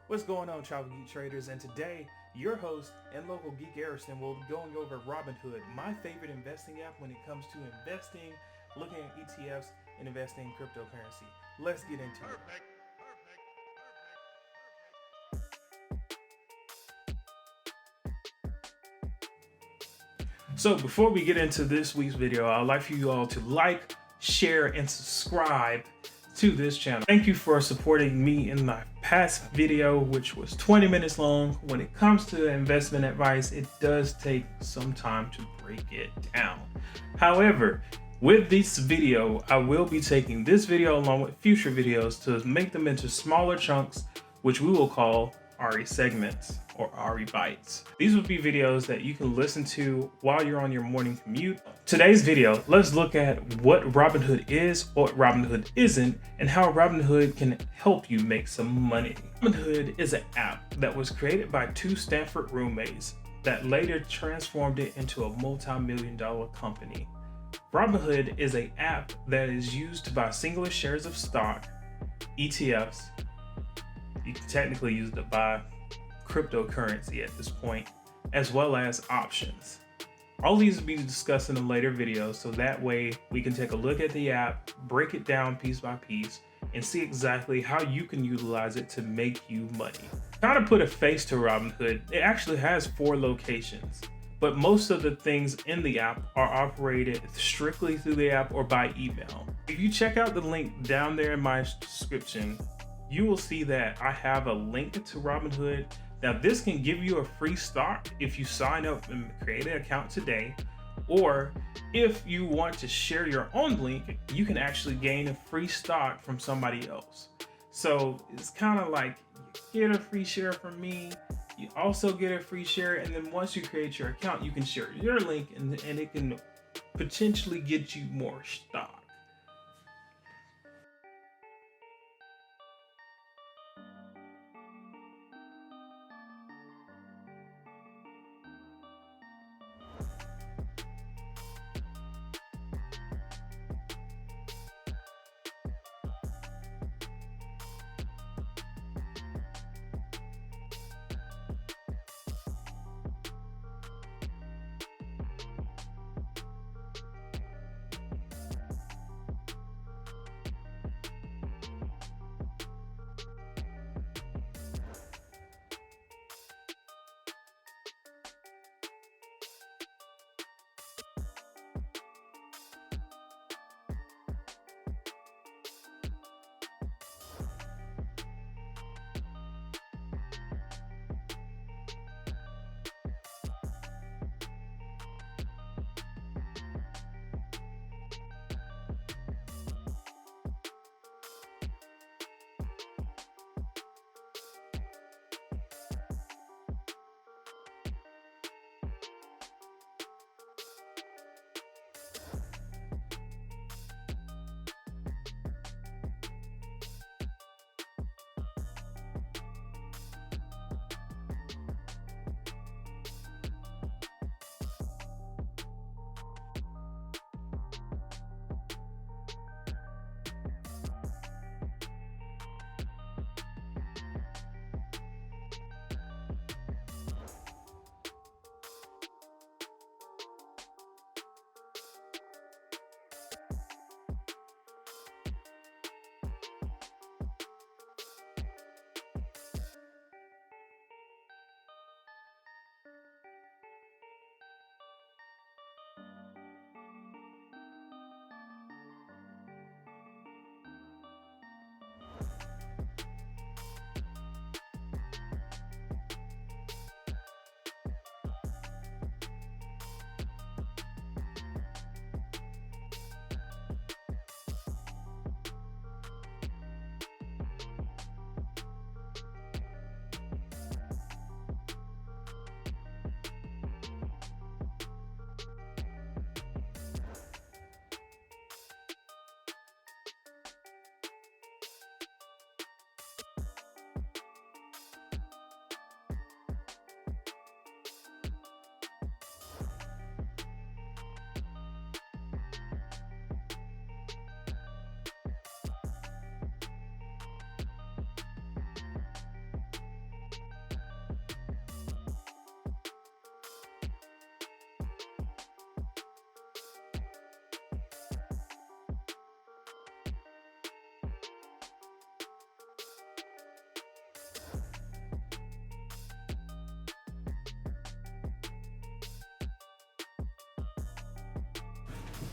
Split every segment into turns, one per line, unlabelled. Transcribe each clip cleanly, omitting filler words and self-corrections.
What's going on, Travel Geek Traders? And today, your host and local geek Harrison will be going over Robinhood, my favorite investing app when it comes to investing, looking at ETFs, and investing in cryptocurrency. Let's get into it. So before we get into this week's video, I'd like for you all to like, share, and subscribe to this channel. Thank you for supporting me in my past video, which was 20 minutes long. When it comes to investment advice, it does take some time to break it down. However, with this video, I will be taking this video along with future videos to make them into smaller chunks, which we will call RE segments or RE bites. These would be videos that you can listen to while you're on your morning commute. Today's video, let's look at what Robinhood is, what Robinhood isn't, and how Robinhood can help you make some money. Robinhood is an app that was created by two Stanford roommates that later transformed it into a multi-million-dollar company. Robinhood is an app that is used to buy singular shares of stock, ETFs. You can technically use it to buy cryptocurrency at this point, as well as options. All these will be discussed in a later video, so that way we can take a look at the app, break it down piece by piece, and see exactly how you can utilize it to make you money. Kind of put a face to Robinhood, it actually has 4 locations, but most of the things in the app are operated strictly through the app or by email. If you check out the link down there in my description, you will see that I have a link to Robinhood. Now this can give you a free stock if you sign up and create an account today, or if you want to share your own link, you can actually gain a free stock from somebody else. So it's kind of like you get a free share from me, you also get a free share, and then once you create your account, you can share your link and it can potentially get you more stock.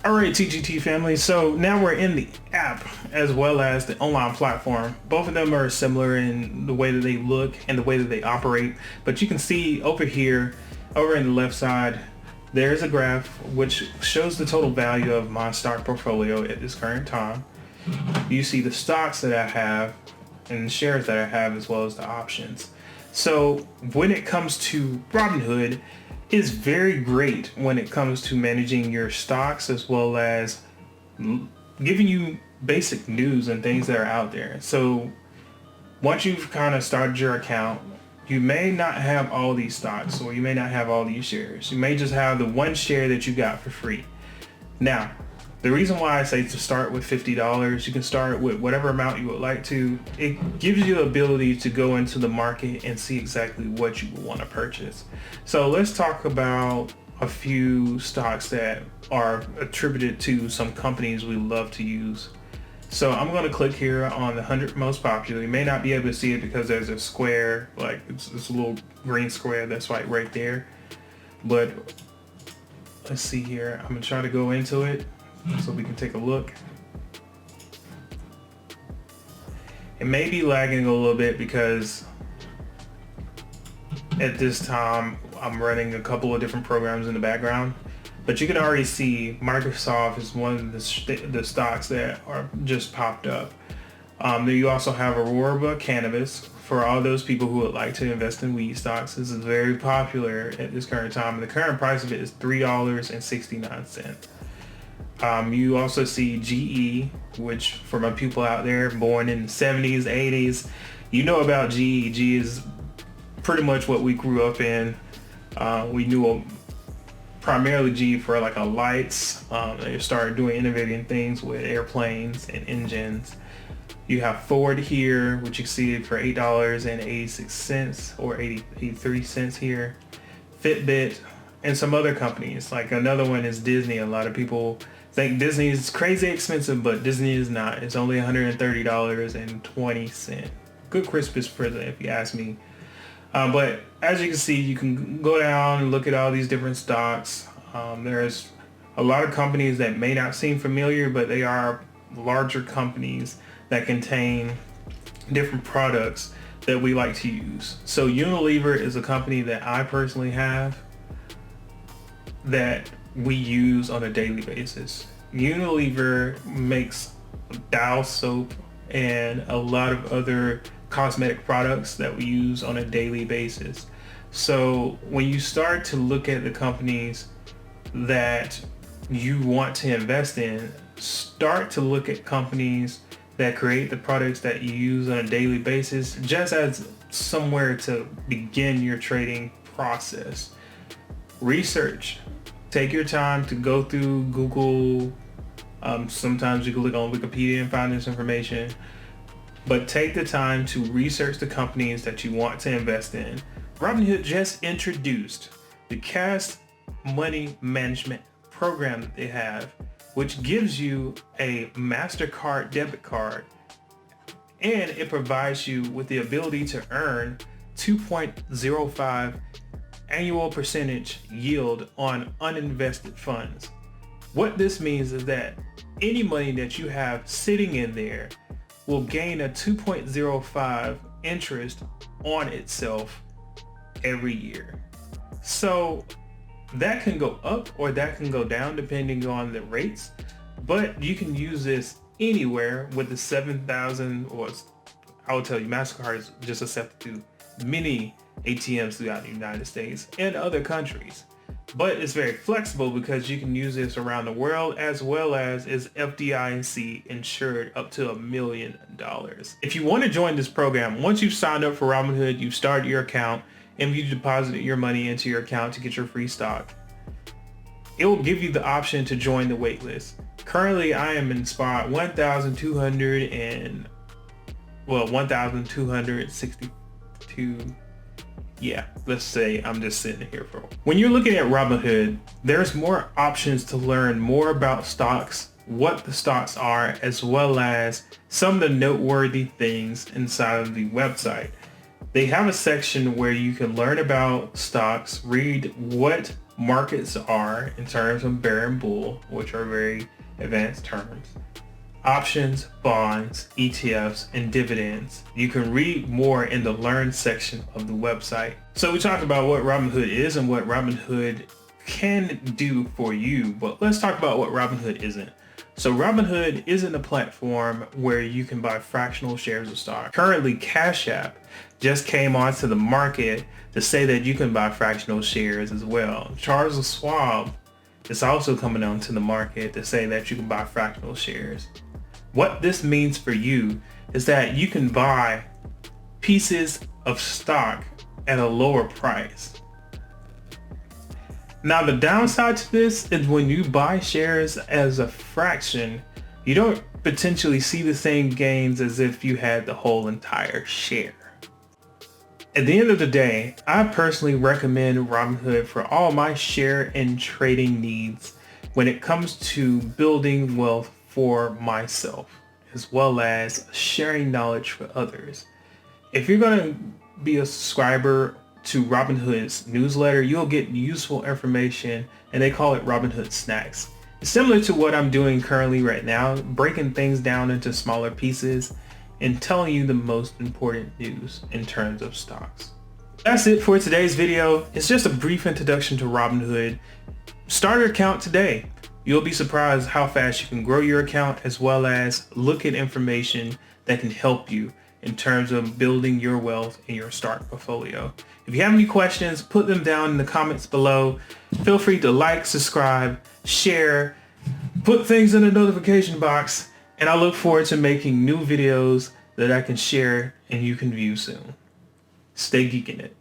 All right, TGT family. So now we're in the app as well as the online platform. Both of them are similar in the way that they look and the way that they operate. But you can see over here, over in the left side, there's a graph which shows the total value of my stock portfolio at this current time. You see the stocks that I have and the shares that I have, as well as the options. So when it comes to Robinhood, it's very great when it comes to managing your stocks, as well as giving you basic news and things that are out there. So once you've kind of started your account, you may not have all these stocks, or you may not have all these shares. You may just have the one share that you got for free. Now, the reason why I say to start with $50, you can start with whatever amount you would like to. It gives you the ability to go into the market and see exactly what you would want to purchase. So let's talk about a few stocks that are attributed to some companies we love to use. So I'm going to click here on the 100 most popular. You may not be able to see it because there's a square, like it's a little green square that's like right there. But let's see here. I'm going to try to go into it so we can take a look. It may be lagging a little bit because at this time I'm running a couple of different programs in the background, but you can already see Microsoft is one of the stocks that are just popped up. Then you also have Aurora Cannabis for all those people who would like to invest in weed stocks. This is very popular at this current time, and the current price of it is $3.69. You also see GE, which for my people out there born in the 70s, 80s, you know about GE. GE is pretty much what we grew up in. We knew primarily GE for like a lights. They started doing innovating things with airplanes and engines. You have Ford here, which you see for $8.86 or 83 cents here. Fitbit and some other companies. Like another one is Disney. A lot of people think Disney is crazy expensive, but Disney is not. It's only $130.20. Good Christmas present if you ask me. But as you can see, you can go down and look at all these different stocks. There's a lot of companies that may not seem familiar, but they are larger companies that contain different products that we like to use. So Unilever is a company that I personally have that we use on a daily basis. Unilever makes Dial soap and a lot of other cosmetic products that we use on a daily basis. So when you start to look at the companies that you want to invest in, start to look at companies that create the products that you use on a daily basis, just as somewhere to begin your trading process. Research. Take your time to go through Google. Sometimes you can look on Wikipedia and find this information, but take the time to research the companies that you want to invest in. Robinhood just introduced the Cash Money Management program that they have, which gives you a MasterCard debit card, and it provides you with the ability to earn 2.05 annual percentage yield on uninvested funds. What this means is that any money that you have sitting in there will gain a 2.05 interest on itself every year. So that can go up or that can go down depending on the rates, but you can use this anywhere with the 7,000, or I will tell you, MasterCard is just accepted to many ATMs throughout the United States and other countries. But it's very flexible because you can use this around the world, as well as is FDIC insured up to $1 million. If you want to join this program, once you've signed up for Robinhood, you've started your account, and you deposited your money into your account to get your free stock, it will give you the option to join the wait list. Currently, I am in spot 1,262. Yeah, let's say I'm just sitting here for. When you're looking at Robinhood, there's more options to learn more about stocks, what the stocks are, as well as some of the noteworthy things inside of the website. They have a section where you can learn about stocks, read what markets are in terms of bear and bull, which are very advanced terms, options, bonds, ETFs, and dividends. You can read more in the Learn section of the website. So we talked about what Robinhood is and what Robinhood can do for you, but let's talk about what Robinhood isn't. So Robinhood isn't a platform where you can buy fractional shares of stock. Currently, Cash App just came onto the market to say that you can buy fractional shares as well. Charles Swabb is also coming onto the market to say that you can buy fractional shares. What this means for you is that you can buy pieces of stock at a lower price. Now, the downside to this is when you buy shares as a fraction, you don't potentially see the same gains as if you had the whole entire share. At the end of the day, I personally recommend Robinhood for all my share and trading needs when it comes to building wealth for myself, as well as sharing knowledge for others. If you're going to be a subscriber to Robinhood's newsletter, you'll get useful information, and they call it Robinhood Snacks. It's similar to what I'm doing currently right now, breaking things down into smaller pieces and telling you the most important news in terms of stocks. That's it for today's video. It's just a brief introduction to Robinhood. Start your account today. You'll be surprised how fast you can grow your account, as well as look at information that can help you in terms of building your wealth in your stock portfolio. If you have any questions, put them down in the comments below. Feel free to like, subscribe, share, put things in the notification box, and I look forward to making new videos that I can share and you can view soon. Stay geeking it.